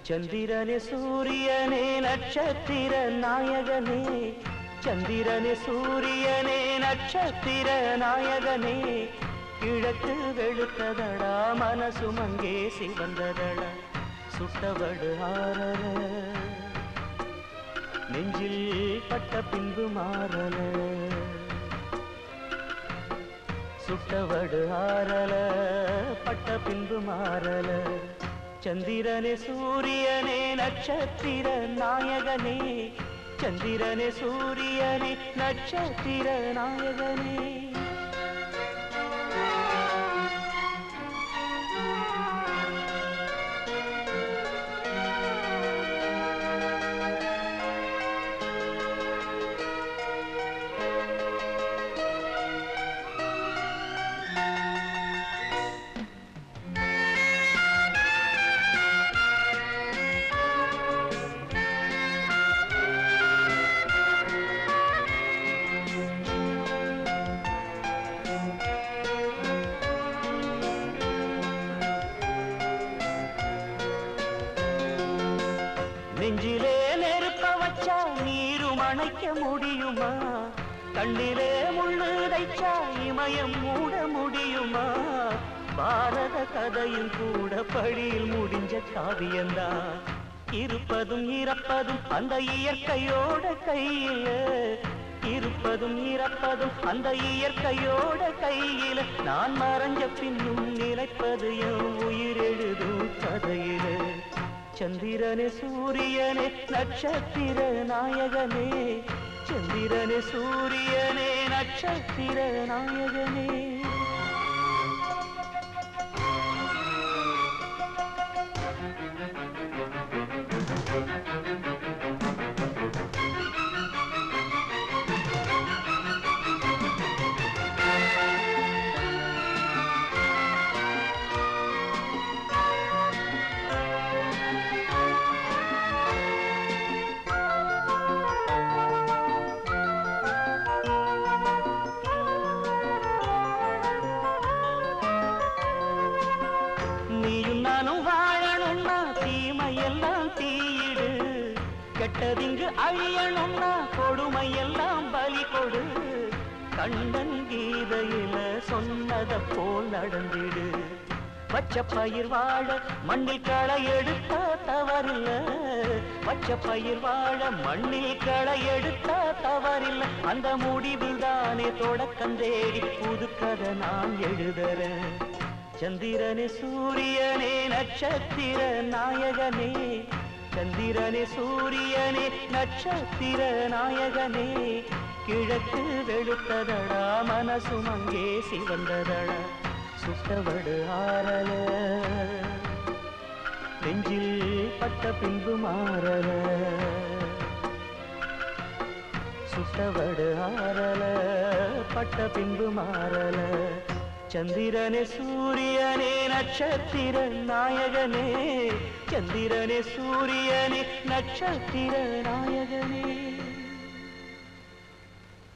சந்திரனே சூரியனே நட்சத்திர நாயகனே, சந்திரனே சூரியனே நட்சத்திர நாயகனே, கிழக்கு வெளுத்ததடா மனசும் அங்கே சிவந்ததடா, சுட்டவடு ஆரல நெஞ்சில் பட்ட பின்பு மாறல, சுட்டவடு ஆரல பட்ட பின்பு மாறல. சந்திரனே சூரியனே நட்சத்திர நாயகனே, சந்திரனே சூரியனே நட்சத்திர நாயகனே. நெஞ்சிலே நெருப்ப வச்சா நீரும் அணைக்க முடியுமா, கண்ணிலே முள்ளு தைச்சா இமயம் மூட முடியுமா, பாரத கதையும் கூட படியில் முடிஞ்ச காவியந்தான், இருப்பதும் இறப்பதும் அந்த இயற்கையோட கையில, இருப்பதும் இறப்பதும் அந்த இயற்கையோட கையில, நான் மறைஞ்ச பின்னும் நிலைப்பது என் உயிர் எழுதும் கதையில. சந்திரனே சூரியனே நட்சத்திர நாயகனே, சந்திரனே சூரியனே நட்சத்திர நாயகனே. நீயும் நானும் வாழணும்னா தீமையெல்லாம் தீயிடு, கெட்டதிங்கு அழியணும்னா கொடுமையெல்லாம் பலி கொடு, கண்ணன் கீதையில சொன்னத போல் நடந்திடு, பச்சை பயிர் வாழ மண்ணில் களை எடுத்தா தவறில்ல, பச்சை பயிர் வாழ மண்ணில் களை எடுத்தா தவறில்ல, அந்த முடிவில் தானே தொடக்கம் தேடி புது கதை நான் எழுதுறேன். சந்திரனே சூரியனே நட்சத்திர நாயகனே, சந்திரனே சூரியனே நட்சத்திர நாயகனே, கிழக்கு வெளுத்ததடா மனசும் அங்கே சிவந்ததடா, சுட்டவடு ஆரல நெஞ்சில் பட்ட பின்பு மாறல, சுட்டவடு ஆரல பட்ட பின்பு மாறல. சந்திரனே சூரியனே நட்சத்திர நாயகனே, சந்திரனே சூரியனே நட்சத்திர நாயகனே.